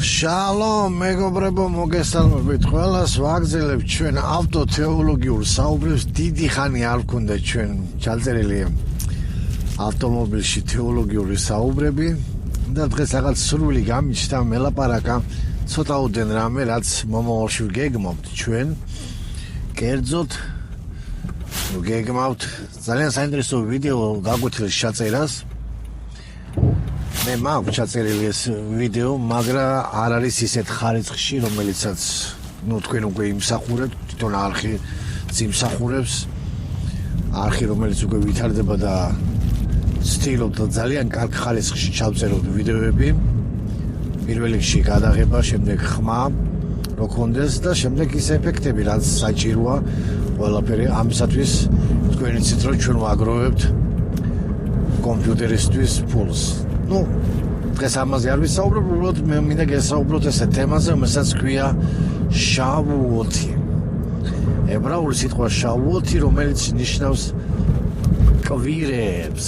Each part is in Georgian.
Shalom, მეგობრებო, მოგესალმებით ყველას. ვაგრძელებთ ჩვენ ავტოთეოლოგიურ საუბრებს. დიდი ხანი არ ვქონდა ჩვენ ჩაწერილი ავტომობილში თეოლოგიური საუბრები და დღეს რაღაც სურვილი გამიჩნდა მელაპარაკა ცოტაოდენ რამე, რაც მომავალში ვგეგმავთ ჩვენ. კერძოდ ვგეგმავთ ძალიან საინტერესო ვიდეო გაგვეთილეს ჩაწერას. მე მაქვს ჩაწერილი ეს ვიდეო, მაგრამ არ არის ისეთ ხარისხში, რომელიცაც თქვენ უკვე იმსახურებთ, თვითონ არხი იმსახურებს, არხი რომელიც უკვე ვითარდება და ცდილობთ ძალიან კარგ ხარისხში ჩავწეროთ ვიდეოები. პირველ რიგში გადაღება, შემდეგ ხმა რო კონდეს და შემდეგ ის ეფექტები, რაც საჭიროა ყველაფერი ამისათვის თქვენ იცით რომ ჩვენ ვაგროვებთ კომპიუტერისთვის ფულს. დღეს ამაზე არ ვისაუბრებ, უბრალოდ მე მინდა გესაუბროთ ესე თემაზე, რომელსაც ქვია შავუოთი. ებრაული სიტყვა შავუოთი, რომელიც ნიშნავს კვირეებს.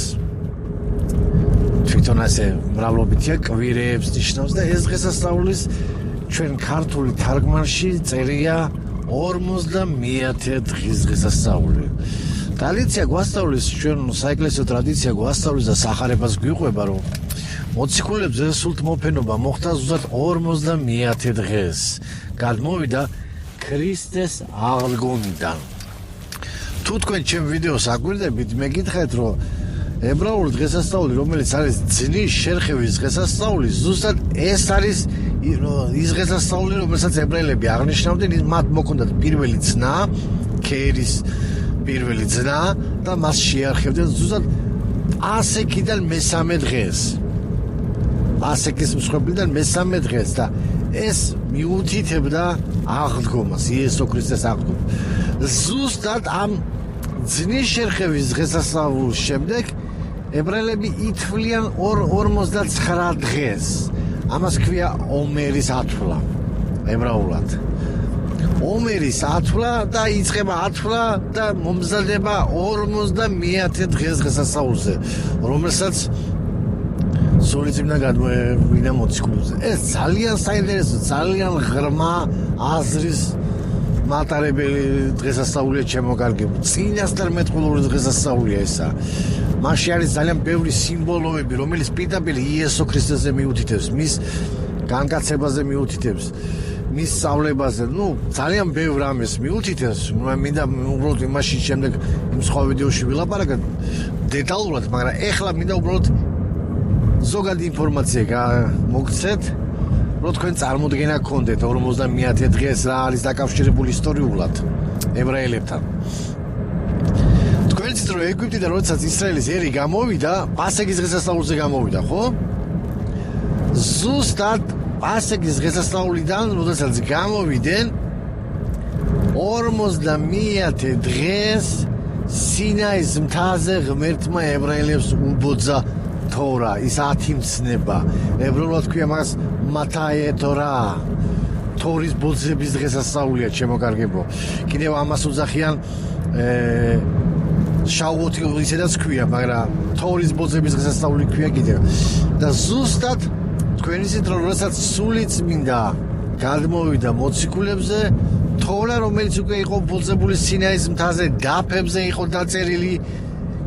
თვითონ ასე მრავლობითია კვირეებს ნიშნავს და ეს დღესასწაულის ჩვენ ქართული თარგმანში წერია 50-ე დღის დღესასწაული. ტრადიცია გვასწავლის, ჩვენ საეკლესიო ტრადიცია გვასწავლის და სახარებას გვიყვება, რომ მოციქულებზე სულთმოფენობა მოხდა ზუსტად 50-ე დღეს. გადმოვიდა ქრისტეს აღდგომიდან. თუ თქვენ ჩემ ვიდეოს აგვირდებით, მეკითხეთ, რომ ებრაული დღესასწაული, რომელიც არის ძნის შერხევის დღესასწაული, ზუსტად ეს არის ის დღესასწაული, რომელსაც ებრაელები აღნიშნავდნენ, მათ მოქონდათ პირველი ძნა, ქერის პირველი ძნა და მას შეარხევდნენ ზუსტად პასექიდან მესამე დღეს. პასექის მსხვერპლიდან მესამე დღეს და ეს მიუთითებდა აღდგომას, იესო ქრისტეს აღდგომას. ზუსტად ამ ძნის შერხევის დღესასწაულის შემდეგ ებრაელები ითვლიან 59 დღეს. ამას ქვია ომერის ათვლა ებრაულად. ომერის ათვლა და იწყება ათვლა და მომზადება 50-ე დღეს დღესასწაულზე, რომელსაც სულიწმინდა გადმოვიდა მოციქულებზე. ეს ძალიან საინტერესო, ძალიან ღრმა აზრის მატარებელი დღესასწაულია ჩემოგარგებული. წინასწარ მეტყველური დღესასწაულია ესა. მასში არის ძალიან ბევრი სიმბოლოები, რომელიც პირდაპირ იესო ქრისტეზე მიუთითებს, მის განკაცებაზე მიუთითებს, მის სწავლებაზე, ძალიან ბევრ რამეს მიუთითებს. მინდა უბრალოდ იმაში შემდეგ იმ სხვა ვიდეოში ვილაპარაკოთ დეტალურად, მაგრამ ეხლა მინდა უბრალოდ ზოგადი ინფორმაცია მოგცეთ, რომ თქვენ წარმოდგენა გქონდეთ 50-ე დღეს რა არის დაკავშირებული ისტორიულად ებრაელებთან. თქვენ იცით რომ ეგვიპტიდან როდესაც ისრაელის ერი გამოვიდა, პასექის დღესასწაულზე გამოვიდა, ხო? ზუსტად პასექის დღესასწაულიდან, როდესაც გამოვიდნენ 50-ე დღეს სინაის მთაზე ღმერთმა ებრაელებს უბოძა თორა, ის ათიმცნება. ებრაულად ქვია მაგას მათაე თორა. თორის ბოძების დღესასწაულია ჩემოგარგებო. კიდევ ამას უძახიან შავუოთი ისედაც ქვია, მაგრამ თორის ბოძების დღესასწაული ქვია კიდევ. და ზუსტად თქვენ იცით რომ როდესაც სულიწმინდა გადმოვიდა მოციქულებზე, თორა რომელიც უკვე იყო ბოძებული სინაის მთაზე დაფებზე იყო დაწერილი,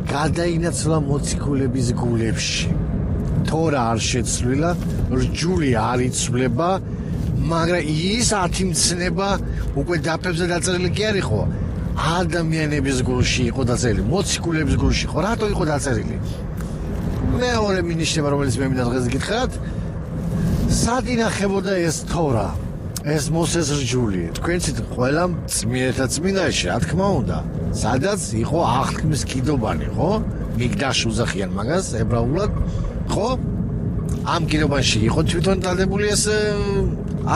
გადაინაცვლა მოციქულების გულებში. თორა არ შეცვლილა, რჯული არ იცვლება, მაგრამ ის ათიმცნება უკვე დაფებზე დაწერილი კი არ იყო, ადამიანების გულში იყო დაწერილი, მოციქულების გულში იყო. რატო იყო დაწერილი? მეორე მინიშნება, რომელიც მე მინდა დღეს გითხრათ, სად ინახებოდა ეს თორა, ეს მოსეს რჯული? თქვენ ცით ყველა წმინდათა წმინდაში, რა თქმა უნდა, სადაც იყო აღთქმის კიდობანი, ხო? მიგდაში უძახიან მაგას ებრაულად, ხო? ამ კიდობანში იყო თვითონ დადებული ეს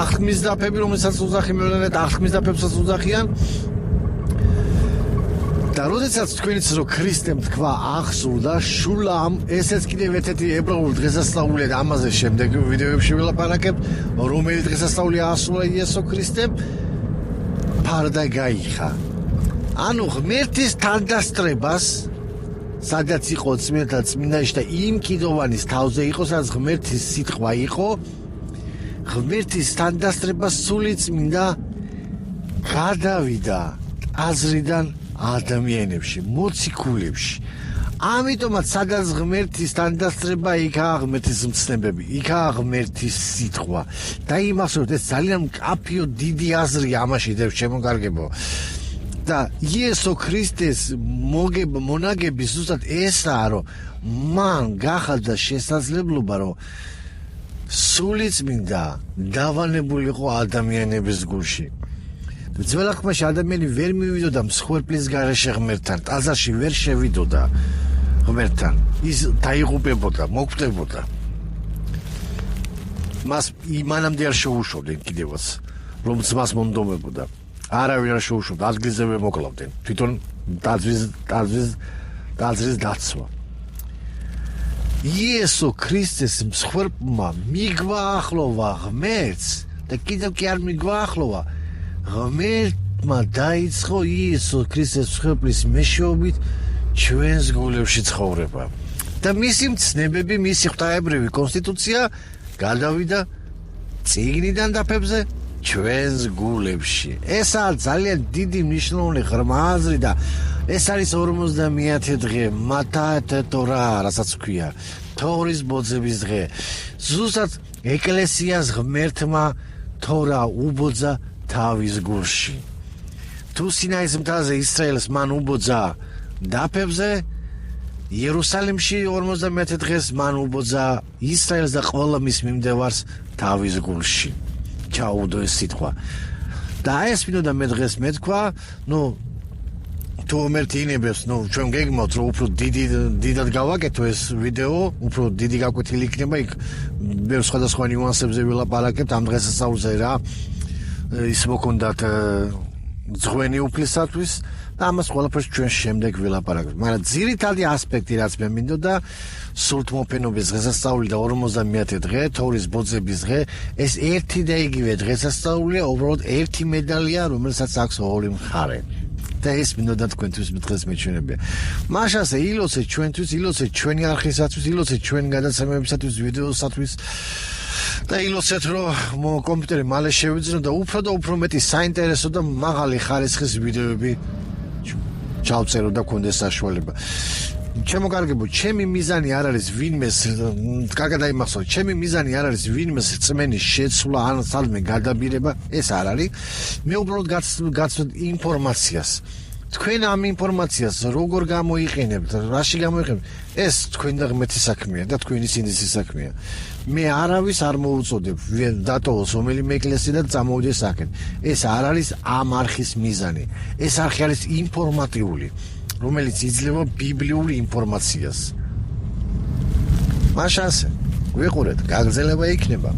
აღთქმის დაფები, რომელსაც უძახიან, მეურნეობად აღთქმის დაფებსაც უძახიან. და როდესაც თქვენ იცით რომ ქრისტემ თქვა აღსურდა შულამ, ესეც კიდევ ერთ-ერთი ებრაული დღესასწაულია და ამაზე შემდეგ ვიდეოებში ვილაპარაკებ, რომელი დღესასწაული აღსურდა იესო ქრისტემ, ფარდა გაიხა. ანუ ღმერთის თანდასწრებას, სადაც იყო წმინდათა წმინდაში და იმ კიდოვანის თავზე იყო, სადაც ღმერთის სიტყვა იყო, ღმერთის თანდასწრება სული წმინდა გადავიდა აზრიდან ადამიანებში, მოციქულებში. ამიტომაც სადაც ღმერთის თანდასწრება, იქაა ღმერთის მცნებები, იქაა ღმერთის სიტყვა. და იმასოთ ეს ძალიან მკაფიო დიდი აზრია ამაში დევ შემოგარგებო. და იესო ქრისტეს მონაგები ზუსტად ესაა, რომ მან გახადა შესაძლებლობა, რომ სული წმინდა დავანებულიყო ადამიანების გულში. ძველ აღთქმაში ადამიანი ვერ მივიდოდა მსხვერპლის გარეშე ღმერთთან, ტაძარში ვერ შევიდოდა ღმერთთან, ის დაიღუპებოდა, მოკვდებოდა. მას იმანამდე არ შეუშოვდნენ კიდევაც, რომ მას მონდომებოდა. არავინ არ შეუშოვდა, ადგილზევე მოკლავდნენ. თვითონ ტაძრის დაცვა. იესო ქრისტეს მსხვერპლმა მიგვაახლოვა ღმერთს და კიდევ კი არ მიგვაახლოვა. ღმერთმა დაიწყო იესო ქრისტეს მსხვერპლის მეშვეობით ჩვენს გულებში ცხოვრება. და მისი მცნებები, მისი ღვთაებრივი კონსტიტუცია გადავიდა წიგნიდან დაფებზე ჩვენს გულებში. ესაა ძალიან დიდი მნიშვნელოვანი ღრმა აზრი და ეს არის 50 დღე მათათ ტორა, რასაც ქვია, თორის ბოძების დღე. ზუსტად ეკლესიას ღმერთმა თორა უბოძა თავის გულში. თუ სინაის მთაზე ისრაელს მან უბოძა დაფებზე, იერუსალიმში 50 დღეს მან უბოძა ისრაელს და ყველა მის მიმდევარს თავის გულში. ჩაუდო ეს სიტყვა. და ეს მინდოდა მე დღეს მეთქვა, თუ ღმერთი ინებებს, ჩვენ გეგმავთ, რომ უფრო დიდად გავაკეთო ეს ვიდეო, უფრო დიდი გაკვეთილი იქნება, იქ ბევრ სხვადასხვა ნიუანსებზე ვილაპარაკებთ ამ დღესასწაულზე რა. ის მოქონდათ ძღვენი უფლისათვის და ამას ყველაფერს ჩვენ შემდეგ ვილაპარაკებთ. მაგრამ ძირითადი ასპექტი, რაც მე მინდოდა, სულთმოფენობის დღესასწაული და 50 დღე, თორის ბოძების დღე, ეს ერთი და იგივე დღესასწაულია, უბრალოდ ერთი მედალია, რომელსაც აქვს ორი მხარე. და ეს მინდოდა თქვენთვის დღეს მეჩვენებია. მაშასე ილოცეთ ჩვენთვის, ილოცეთ ჩვენი არხისათვის, ილოცეთ ჩვენი გადაცემებისათვის, ვიდეოსათვის. და ილოცეთ, რომ კომპიუტერი მალე შევიძინო და უფრო მეტი საინტერესო და მაღალი ხარისხის ვიდეოები ჩავწერო და გქონდეს საშუალება. შემოგარგებო, ჩემი მიზანი არ არის ვინმეს, კარგად დაიმახსოვრეთ, ჩემი მიზანი არ არის ვინმეს რწმენის შეცვლა ან სადმე გადაბირება, ეს არ არის. მე უბრალოდ გაცნობ ინფორმაციას. თქვენ ამ ინფორმაციას როგორ გამოიყენებთ, რაში გამოიყენებთ, ეს თქვენ და ღმერთის საქმეა და თქვენი სინდისის საქმეა. მე არავის არ მოუწოდებ დატოვოს რომელიმე ეკლესია და წამოვიდეს აქეთ. ეს არ არის ამ არხის მიზანი. ეს არხი არის ინფორმატიული, რომელიც იძლევა ბიბლიური ინფორმაციას. მაშასე, გვიყურეთ, გაგრძელება იქნება.